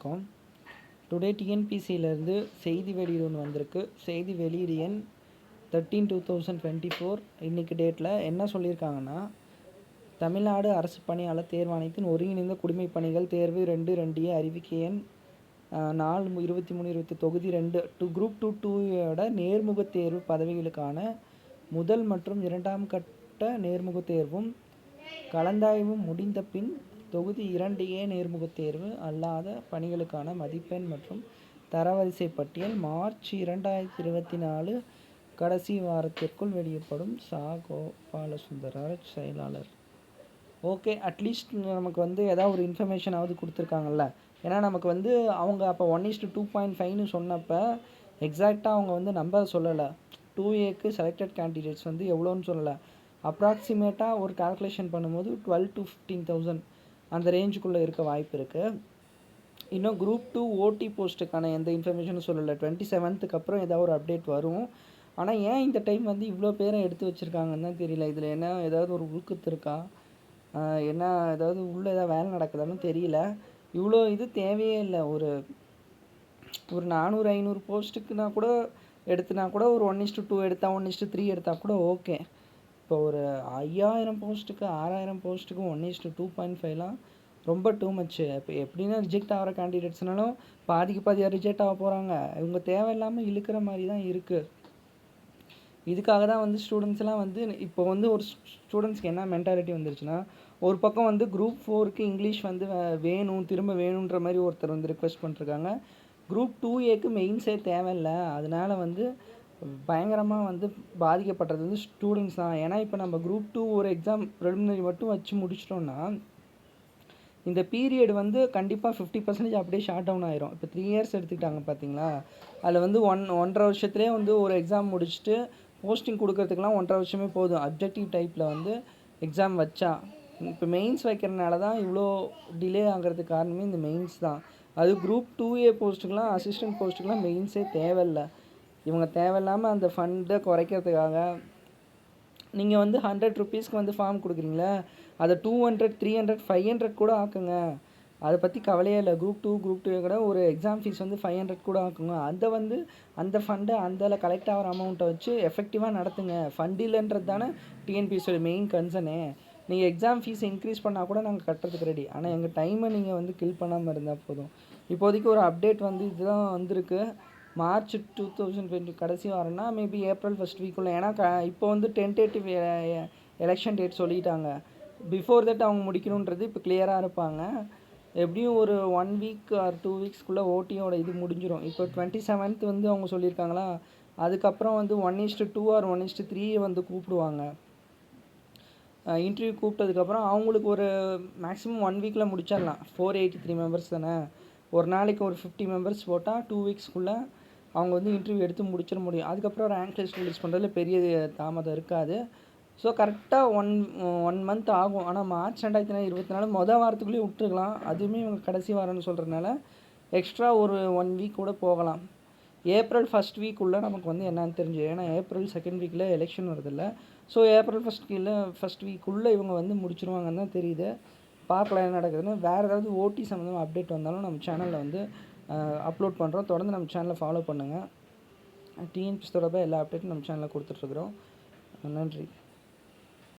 வணக்கம். டுடே டிஎன்பிசியிலேருந்து செய்தி வெளியீடு ஒன்று வந்திருக்கு. செய்தி வெளியீடு எண் 13/2024. இன்றைக்கி டேட்டில் என்ன சொல்லியிருக்காங்கன்னா, தமிழ்நாடு அரசு பணியாளர் தேர்வாணையத்தின் ஒருங்கிணைந்த குடிமைப் பணிகள் தேர்வு 2/2 அறிவிக்கை எண் 4/23/20 தொகுதி 2 குரூப் 2 நேர்முகத் தேர்வு பதவிகளுக்கான முதல் மற்றும் இரண்டாம் கட்ட நேர்முகத் தேர்வும் கலந்தாய்வும் முடிந்த பின் தொகுதி 2A நேர்முகத் தேர்வு அல்லாத பணிகளுக்கான மதிப்பெண் மற்றும் தரவரிசை பட்டியல் மார்ச் 2024 கடைசி வாரத்திற்குள் வெளியிடப்படும். கோபாலசுந்தரராஜ், செயலாளர். ஓகே, அட்லீஸ்ட் நமக்கு ஏதாவது ஒரு இன்ஃபர்மேஷனாவது கொடுத்துருக்காங்கல்ல. ஏன்னா நமக்கு அவங்க அப்போ 1:2.5ன்னு சொன்னப்போ எக்ஸாக்டாக அவங்க நம்பர் சொல்லலை. 2Aக்கு செலக்டட் கேண்டிடேட்ஸ் எவ்வளோன்னு சொல்லலை. அப்ராக்சிமேட்டாக ஒரு கால்குலேஷன் பண்ணும்போது 12,000 to 15,000 அந்த ரேஞ்சுக்குள்ளே இருக்க வாய்ப்பு இருக்குது. இன்னும் குரூப் 2 ஓடி போஸ்ட்டுக்கான எந்த இன்ஃபர்மேஷனும் சொல்லலை. 27க்கு அப்புறம் ஏதாவது ஒரு அப்டேட் வரும். ஆனால் ஏன் இந்த டைம் இவ்வளோ பேரை எடுத்து வச்சுருக்காங்கன்னு தான் தெரியல. இதில் என்ன ஏதாவது ஒரு உள்குத்து இருக்கா, என்ன ஏதாவது உள்ளே ஏதாவது வேலை நடக்குதான்னு தெரியல. இவ்வளோ இது தேவையே இல்லை. ஒரு 400-500 போஸ்ட்டுக்குனா கூட எடுத்துனா கூட ஒரு 1:2 எடுத்தால் 1:3 எடுத்தால் கூட ஓகே. இப்போ ஒரு 5000 போஸ்ட்டுக்கு 6000 போஸ்ட்டுக்கு 1:2.5லாம் ரொம்ப டூ மச்சு. இப்போ எப்படின்னா ரிஜெக்ட் ஆகிற கேண்டிடேட்ஸ்னாலும் பாதியாக ரிஜெக்ட் ஆக போகிறாங்க. இவங்க தேவையில்லாமல் இழுக்கிற மாதிரி தான் இருக்குது. இதுக்காக தான் ஸ்டூடெண்ட்ஸ்லாம் இப்போ ஒரு ஸ்டூடெண்ட்ஸ்க்கு என்ன மென்டாலிட்டி வந்துருச்சுன்னா, ஒரு பக்கம் குரூப் 4க்கு இங்கிலீஷ் வேணும், திரும்ப வேணுன்ற மாதிரி ஒருத்தர் ரிக்வெஸ்ட் பண்ணிருக்காங்க. குரூப் 2Aக்கு மெயின்ஸே தேவையில்லை. அதனால் பயங்கரமாக பாதிக்கப்படுறது ஸ்டூடெண்ட்ஸ் தான். ஏன்னா இப்போ நம்ம குரூப் 2 ஒரு எக்ஸாம் ப்ரிலிமினரி மட்டும் வச்சு முடிச்சிட்டோன்னா இந்த பீரியட் கண்டிப்பாக 50% அப்படியே ஷார்ட் டவுன் ஆயிரும். இப்போ 3 years எடுத்துக்கிட்டாங்க பார்த்தீங்களா, அதில் 1.5 வருஷத்துலேயே ஒரு எக்ஸாம் முடிச்சுட்டு போஸ்டிங் கொடுக்கறதுக்கெலாம் 1.5 வருஷமே போதும். அப்ஜெக்டிவ் டைப்பில் எக்ஸாம் வச்சா. இப்போ மெயின்ஸ் வைக்கிறனால தான் இவ்வளோ டிலே ஆகிறதுக்கு காரணமே இந்த மெயின்ஸ் தான். அது குரூப் 2A போஸ்ட்டுக்கெலாம் அசிஸ்டன்ட் போஸ்ட்டுக்கெலாம் மெயின்ஸே தேவையில்லை. இவங்க தேவையில்லாமல் அந்த ஃபண்டை குறைக்கிறதுக்காக நீங்கள் 100 rupeesக்கு ஃபார்ம் கொடுக்குறீங்களே, அதை 200, 300, 500 கூட ஆக்குங்க. அதை பற்றி கவலையே இல்லை. குரூப் 2 கூட ஒரு எக்ஸாம் ஃபீஸ் 500 கூட ஆக்குங்க. அதை அந்த ஃபண்டை அதில் கலெக்ட் ஆகிற அமௌண்ட்டை வச்சு எஃபெக்டிவாக நடத்துங்க. ஃபண்ட் இல்லைன்றது தானே டிஎன்பிஎஸ்சியோட மெயின் கன்சர்னே. நீங்கள் எக்ஸாம் ஃபீஸ் இன்க்ரீஸ் பண்ணால் கூட நாங்கள் கட்டுறதுக்கு ரெடி. ஆனால் எங்கள் டைமை நீங்கள் கில் பண்ணாமல் இருந்தால் போதும். இப்போதைக்கு ஒரு அப்டேட் இதுதான் வந்திருக்கு. மார்ச் 2020 கடைசி வாரம்னா மேபி ஏப்ரல் ஃபர்ஸ்ட் வீக்குள்ளே. ஏன்னா இப்போ டென்டேட்டிவ் எலெக்ஷன் டேட் சொல்லிட்டாங்க. பிஃபோர் தட் அவங்க முடிக்கணுன்றது இப்போ கிளியராக இருப்பாங்க. எப்படியும் ஒரு 1 week or 2 weeksக்குள்ளே ஓட்டியோட இது முடிஞ்சிடும். இப்போ 27th அவங்க சொல்லியிருக்காங்களா, அதுக்கப்புறம் 1:2 or 1:3 கூப்பிடுவாங்க. இன்டர்வியூ கூப்பிட்டதுக்கப்புறம் அவங்களுக்கு ஒரு மேக்ஸிமம் 1 weekல முடிச்சிடலாம். 483 members தானே. ஒரு நாளைக்கு ஒரு 50 members போட்டால் 2 weeksக்குள்ளே அவங்க இன்டர்வியூ எடுத்து முடிச்சிட முடியும். அதுக்கப்புறம் ரேங்க் லிஸ்ட் ரிலீஸ் பண்ணுறதுல பெரிய தாமதம் இருக்காது. ஸோ கரெக்டாக 1 month ஆகும். ஆனால் மார்ச் 2024 மொதல் வாரத்துக்குள்ளேயே விட்டுருக்கலாம். அதுவுமே இவங்க கடைசி வாரம்னு சொல்கிறதுனால எக்ஸ்ட்ரா ஒரு 1 week கூட போகலாம். ஏப்ரல் ஃபர்ஸ்ட் வீக்குள்ளே நமக்கு என்னன்னு தெரிஞ்சு. ஏன்னா ஏப்ரல் செகண்ட் வீக்கில் எலெக்ஷன் வருதில்ல. ஸோ ஏப்ரல் ஃபர்ஸ்ட் வீக்குள்ளே இவங்க முடிச்சிருவாங்கன்னு தான் தெரியுது. பார்க்கலாம் என்ன நடக்குதுன்னு. வேறு ஏதாவது ஓடி சம்மந்தமாக அப்டேட் வந்தாலும் நம்ம சேனலில் அப்லோட் பண்ணுறோம். தொடர்ந்து நம்ம சேனலை ஃபாலோ பண்ணுங்கள். டிஎன்பிஎஸ்சி தொடர்பாக எல்லா அப்டேட்டும் நம்ம சேனலில் கொடுத்துட்ருக்குறோம். நன்றி.